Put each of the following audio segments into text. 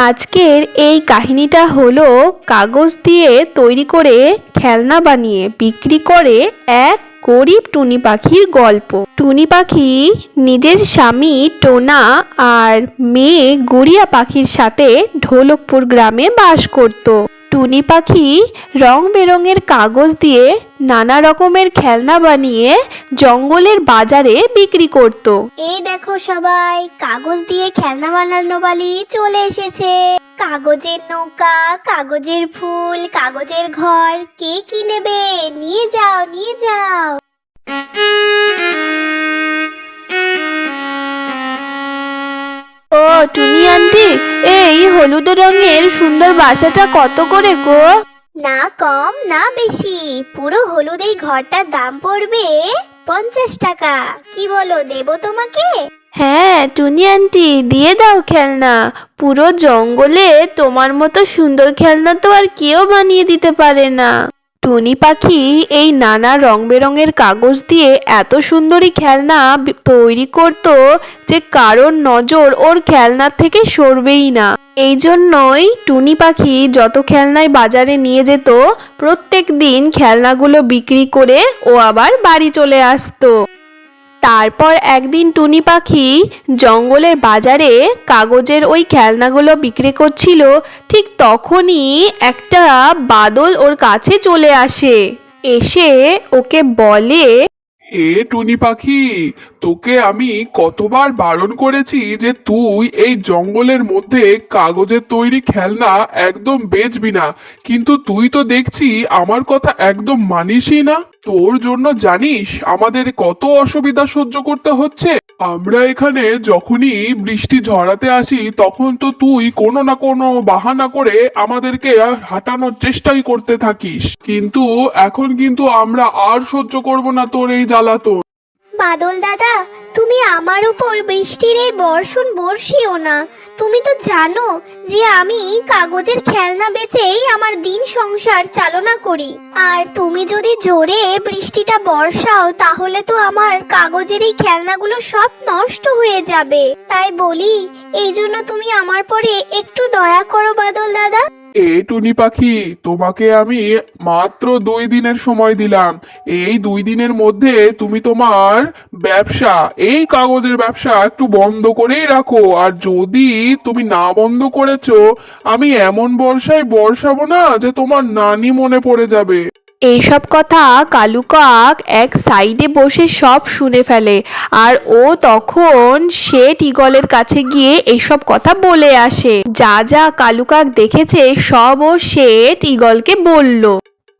আজকের এই কাহিনীটা হলো কাগজ দিয়ে তৈরি করে খেলনা বানিয়ে বিক্রি করে এক গরিব টুনি পাখির গল্প। টুনি পাখি নিজের স্বামী টোনা আর মেয়ে গুড়িয়া পাখির সাথে ঢোলকপুর গ্রামে বাস করত। টুনি পাখি রং বেরঙের কাগজ দিয়ে নানা রকমের খেলনা বানিয়ে জঙ্গলের বাজারে বিক্রি করত। এই দেখো সবাই, কাগজ দিয়ে খেলনা বানানো বালি চলে এসেছে। কাগজের নৌকা, কাগজের ফুল, কাগজের ঘর, কে কি নেবে? নিয়ে যাও, নিয়ে যাও। ও টুনি আন্টি, এই হলুদ রঙের সুন্দর বাসাটা কত করে গো? না কম না বেশি, পুরো হলুদ এই ঘরটার দাম পড়বে 50 টাকা। কি বলো, দেবো তোমাকে? হ্যাঁ টুনি আন্টি, দিয়ে দাও খেলনা। পুরো জঙ্গলে তোমার মতো সুন্দর খেলনা তো আর কেউ বানিয়ে দিতে পারে না। টুনি পাখি এই নানা রং বেরঙের কাগজ দিয়ে এত সুন্দরী খেলনা তৈরি করত যে কারোর নজর ওর খেলনার থেকে সরবেই না। এই জন্যই টুনি পাখি যত খেলনাই বাজারে নিয়ে যেত, প্রত্যেক দিন খেলনাগুলো বিক্রি করে ও আবার বাড়ি চলে আসতো। তারপর একদিন টুনি পাখি জঙ্গলের বাজারে কাগজের ওই খেলনাগুলো বিক্রি করছিল। ঠিক তখনই একটা বাদল ওর কাছে চলে আসে। এসে ওকে বলে, এ টুনি পাখি, তোকে আমি কতবার বারণ করেছি যে তুই এই জঙ্গলের মধ্যে কাগজের তৈরি খেলনা একদম বেচবি না, কিন্তু তুই তো দেখছি আমার কথা একদম মানিসই না। তোর জন্য জানিস আমাদের কত অসুবিধা সহ্য করতে হচ্ছে। আমরা এখানে যখনই বৃষ্টি ঝরাতে আসি তখন তো তুই কোনো না কোনো বাহানা করে আমাদেরকে হাঁটানোর চেষ্টাই করতে থাকিস, কিন্তু এখন কিন্তু আমরা আর সহ্য করব না তোর এই জ্বালাতন। বাদল দাদা, তুমি আমার উপর বৃষ্টির এই বর্ষণ বর্ষিও না। তুমি তো জানো যে আমি কাগজের খেলনা বেচেই আমার দিন সংসার চালনা করি। আর তুমি যদি জোরে বৃষ্টিটা বর্ষাও তাহলে তো আমার কাগজের এই খেলনাগুলো সব নষ্ট হয়ে যাবে। তাই বলি, এই জন্য তুমি আমার পরে একটু দয়া করো বাদল দাদা। এ টুনি পাখি, তোমাকে আমি মাত্র 2 দিনের সময় দিলাম। এই 2 দিনের মধ্যে তুমি তোমার ব্যবসা, এই কাগজের ব্যবসা একটু বন্ধ করেই রাখো। আর যদি তুমি না বন্ধ করেছো, আমি এমন বর্ষায় বর্ষাবো না যে তোমার নানি মনে পড়ে যাবে। এইসব কথা কালু কাক এক সাইডে বসে সব শুনে ফেলে। আর ও তখন শেঠ ঈগলের কাছে গিয়ে এইসব কথা বলে আসে। যা যা কালু কাক দেখেছে সব ও শেঠ ঈগলকে বলল।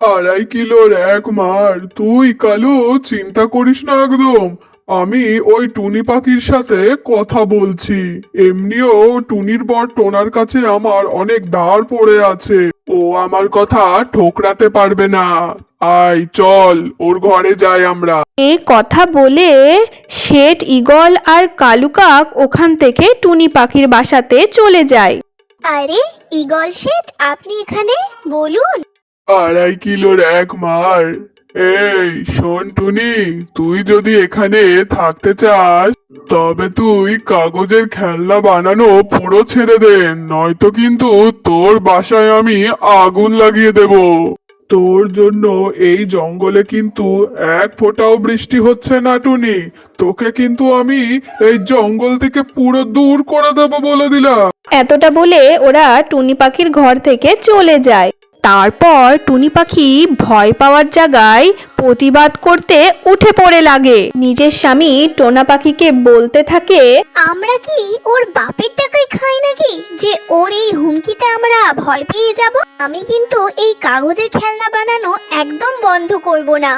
2.5 কিলোর এক মার, তুই কালু চিন্তা করিস না একদম। আমি ওই টুনি পাখির সাথে কথা বলছি। এমনিও টুনির বর টোনার কাছে আমার অনেক ধার পড়ে আছে, ও আমার কথা ঠোকরাতে পারবে না। আয় চল, ওর ঘরে যাই আমরা। এই কথা বলে শেঠ ঈগল আর কালু কাক ওখান থেকে টুনি পাখির বাসাতে চলে যায়। আরে ঈগল শেঠ, আপনি এখানে? বলুন। 2.5 কিলোর এক মার। এই শোন টুনি, তুই যদি এখানে থাকতে চাস তবে তুই কাগজের খেলনা বানানো পুরো ছেড়ে দে, নয়তো কিন্তু তোর বাসায় আমি আগুন লাগিয়ে দেব। তোর জন্য এই জঙ্গলে কিন্তু এক ফোঁটাও বৃষ্টি হচ্ছে না টুনি। তোকে কিন্তু আমি এই জঙ্গল থেকে পুরো দূর করে দেব বলে দিলাম। এতটা বলে ওরা টুনি পাখির ঘর থেকে চলে যায়। তারপর টুনি পাখি ভয় পাওয়ার জায়গায় প্রতিবাদ করতে উঠে পড়ে লাগে। নিজের স্বামী টোনা পাখিকে বলতে থাকে, আমরা কি ওর বাপের টাকায় খাই নাকি যে ওর এই হুমকিতে আমরা ভয় পেয়ে যাব? আমি কিন্তু এই কাগজের খেলনা বানানো একদম বন্ধ করব না।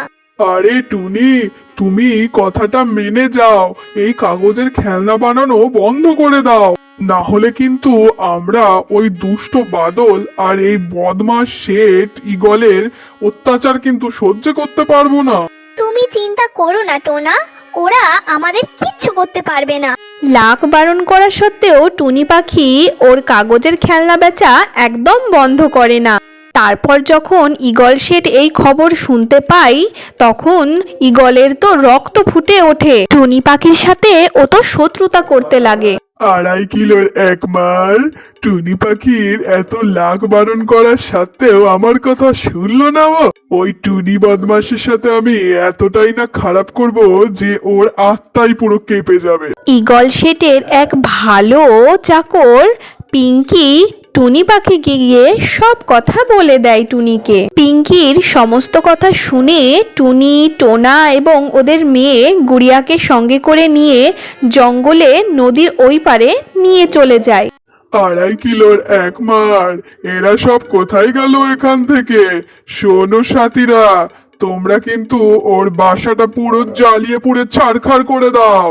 আরে টুনি, তুমি কথাটা মেনে যাও, এই কাগজের খেলনা বানানো বন্ধ করে দাও, না হলে কিন্তু আমরা ওই দুষ্ট বাদল আর এই বদমাস শেঠ ঈগলের অত্যাচার কিন্তু সহ্য করতে পারবো না। তুমি চিন্তা করো না টোনা, ওরা আমাদের কিচ্ছু করতে পারবে না। লাখ বারণ করা সত্ত্বেও টুনি পাখি ওর কাগজের খেলনা বেচা একদম বন্ধ করে না। তারপর যখন ঈগল শেঠ এই খবর শুনতে পায় তখন ঈগলের তো রক্ত ফুটে ওঠে। টুনি পাখির সাথে ও তো শত্রুতা করতে লাগে। 2.5 কিলোর 1 মার। টুনি পাখির এত লাখ বারণ করার সত্ত্বেও আমার কথা শুনলো না ও। ওই টুনি বদমাসের সাথে আমি এতটাই না খারাপ করব যে ওর আত্মাই পুরো কেঁপে যাবে। ঈগল শেঠের এক ভালো চাকর পিঙ্কি টুনি পাখিকে গিয়ে সব কথা বলে দেয় টুনিকে। পিঙ্কির সমস্ত কথা শুনে টুনি, টোনা এবং ওদের মেয়ে গুড়িয়াকে সঙ্গে করে নিয়ে জঙ্গলে নদীর ওই পারে নিয়ে চলে যায়। 2.5 কিলোর 1 মার, এরা সব কোথায় গেল এখান থেকে? শোনো সাথীরা, তোমরা কিন্তু ওর বাসাটা পুরো জ্বালিয়ে পুড়ে ছারখার করে দাও।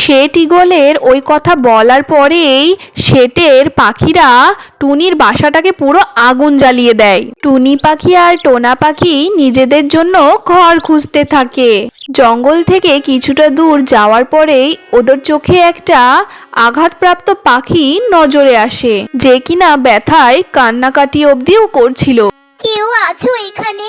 শেঠ ঈগলের ওই কথা বলার পরেই শেঠের পাখিরা টুনির বাসাটাকে পুরো আগুন জ্বালিয়ে দেয়। টুনি পাখি আর টোনা পাখি নিজেদের জন্য ঘর খুঁজতে থাকে। জঙ্গল থেকে কিছুটা দূর যাওয়ার পরেই ওদের চোখে একটা আঘাতপ্রাপ্ত পাখি নজরে আসে, যে কিনা ব্যথায় কান্নাকাটি অবধিও করছিল। কেউ আছো এখানে?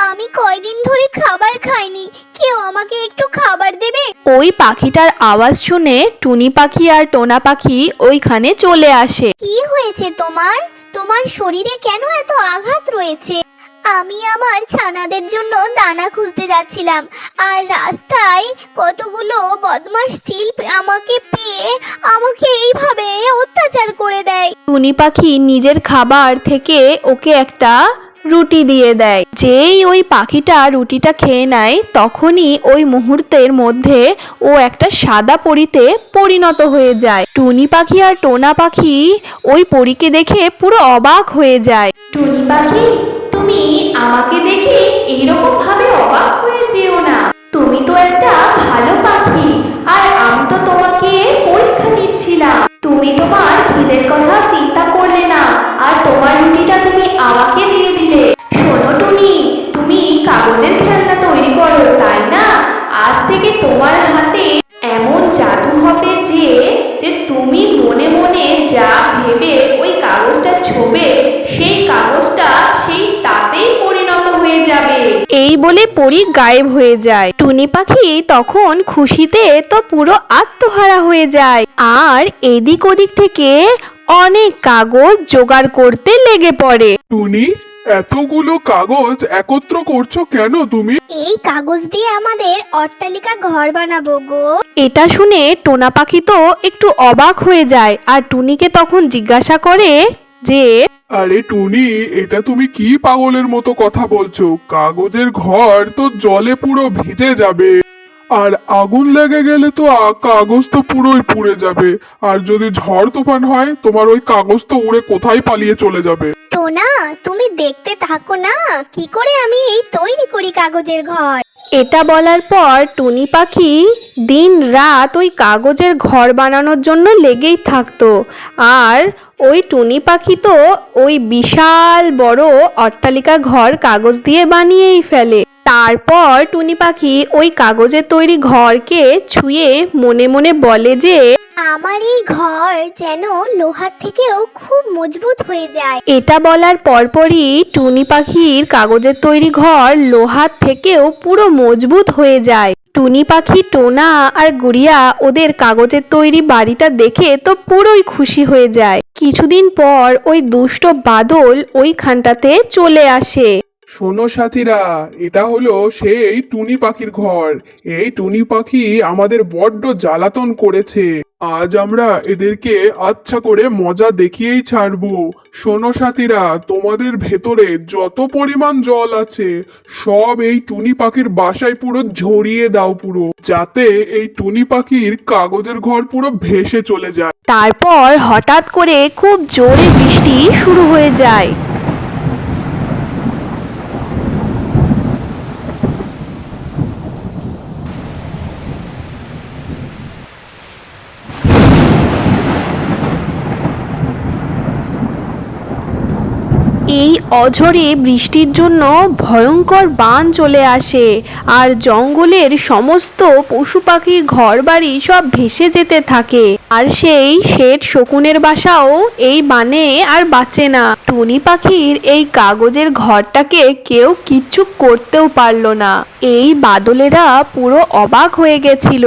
আমি কয়দিন ধরে খাবার খাইনি, কেউ আমাকে একটু খাবার দেবে? ওই পাখিটার আওয়াজ শুনে টুনি পাখি আর টোনা পাখি ওইখানে চলে আসে। কি হয়েছে তোমার? তোমার শরীরে কেন এত আঘাত রয়েছে? আমি আমার ছানাদের জন্য দানা খুঁজতে যাচ্ছিলাম, আর রাস্তায় কতগুলো বদমাশ চিল আমাকে পেয়ে আমাকে এইভাবে অত্যাচার করে দেয়। টুনি পাখি নিজের খাবার থেকে ওকে একটা রুটি দিয়ে দেয়। যেই ওই পাখিটা রুটিটা খেয়ে নেয় তখনই ওই মুহূর্তের মধ্যে ও একটা সাদা পরীতে পরিণত হয়ে যায়। টুনি পাখি আর টোনা পাখি ওই পরীকে দেখে পুরো অবাক হয়ে যায়। টুনি পাখি, তুমি আমাকে দেখে এইরকম ভাবে অবাক হয়ে যেও না। তুমি তো একটা ভালো পাখি, আর আমি তো তোমাকে পরীক্ষা নিচ্ছিলাম। তুমি তোমার খিদের কথা চিন্তা করলে না, আর তোমার রুটিটা তুমি আমাকে দিয়ে দিলে। শোনো টুনি, তুমি কাগজের খেলনা তৈরি করো তাই না? আজ থেকে তোমার হাতে এমন জাদু হবে যে যে তুমি মনে মনে যা ভেবে ওই কাগজটা ছোবে, সেই কাগজটা সেই তাতেই পরিণত হয়ে যাবে। এই বলে পরী গায়েব হয়ে যায়। টুনি পাখি তখন খুশিতে তো পুরো আত্মহারা হয়ে যায়, আর এদিক ওদিক থেকে অনেক কাগজ জোগাড় করতে লেগে পড়ে। টুনি, এতগুলো কাগজ একত্র করছো কেন তুমি? এই কাগজ দিয়ে আমাদের অট্টালিকা ঘর বানাবো গো। এটা শুনে টোনা পাখি তো একটু অবাক হয়ে যায়, আর টুনিকে তখন জিজ্ঞাসা করে যে, আরে টুনি, এটা তুমি কি পাগলের মতো কথা বলছো? কাগজের ঘর তো জলে পুরো ভিজে যাবে, আর আগুন লেগে গেলে তো কাগজ তো পুরোই পুড়ে যাবে, আর যদি ঝড় তুফান হয় তোমার ওই কাগজ তো উড়ে কোথায় পালিয়ে চলে যাবে। টোনা, তুমি দেখতে থাকো না কি করে আমি এই তৈরি করি কাগজের ঘর। এটা বলার পর টুনি পাখি দিন রাত ওই কাগজের ঘর বানানোর জন্য লেগেই থাকতো, আর ওই টুনি পাখি তো ওই বিশাল বড় অট্টালিকা ঘর কাগজ দিয়ে বানিয়েই ফেলে। তারপর টুনি পাখি ওই কাগজের তৈরি ঘরকে ছুঁয়ে মনে মনে বলে যে, আমার এই ঘর যেন লোহার থেকেও খুব মজবুত হয়ে যায়। এটা বলার পরপরই টুনি পাখির কাগজের তৈরি ঘর লোহার থেকেও পুরো মজবুত হয়ে যায়। টুনি পাখি, টোনা আর গুড়িয়া ওদের কাগজের তৈরি বাড়িটা দেখে তো পুরোই খুশি হয়ে যায়। কিছুদিন পর ওই দুষ্ট বাদল ওইখানটাতে চলে আসে। শোনো সাথীরা, এটা হলো সেই টুনি পাখির ঘর। এই টুনি পাখি আমাদের বড্ড জ্বালাতন করেছে, আজ আমরা এদেরকে আচ্ছা করে মজা দেখিয়েই ছাড়বো। শোনো সাথীরা, তোমাদের ভেতরে যত পরিমাণ জল আছে সব এই টুনি পাখির বাসায় পুরো ঝরিয়ে দাও পুরো, যাতে এই টুনি পাখির কাগজের ঘর পুরো ভেসে চলে যায়। তারপর হঠাৎ করে খুব জোরে বৃষ্টি শুরু হয়ে যায়। এই অঝোরে বৃষ্টির জন্য ভয়ঙ্কর বান চলে আসে, আর জঙ্গলের সমস্ত পশু পাখির ঘর বাড়ি সব ভেসে যেতে থাকে, আর সেই শেঠ শকুনের বাসাও এই বানে আর বাঁচে না। টুনি পাখির এই কাগজের ঘরটাকে কেউ কিচ্ছু করতেও পারলো না। এই বাদলেরা পুরো অবাক হয়ে গেছিল,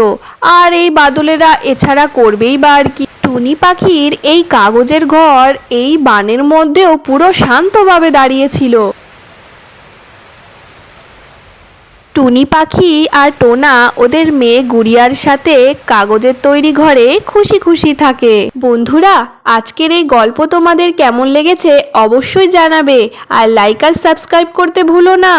আর এই বাদলেরা এছাড়া করবেই বা আর কি। টুনি পাখির এই কাগজের ঘর এই বানের মধ্যেও পুরো শান্তভাবে দাঁড়িয়েছিল। টুনি পাখি আর টোনা ওদের মেয়ে গুড়িয়ার সাথে কাগজের তৈরি ঘরে খুশি খুশি থাকে। বন্ধুরা, আজকের এই গল্প তোমাদের কেমন লেগেছে অবশ্যই জানাবে, আর লাইক আর সাবস্ক্রাইব করতে ভুলো না।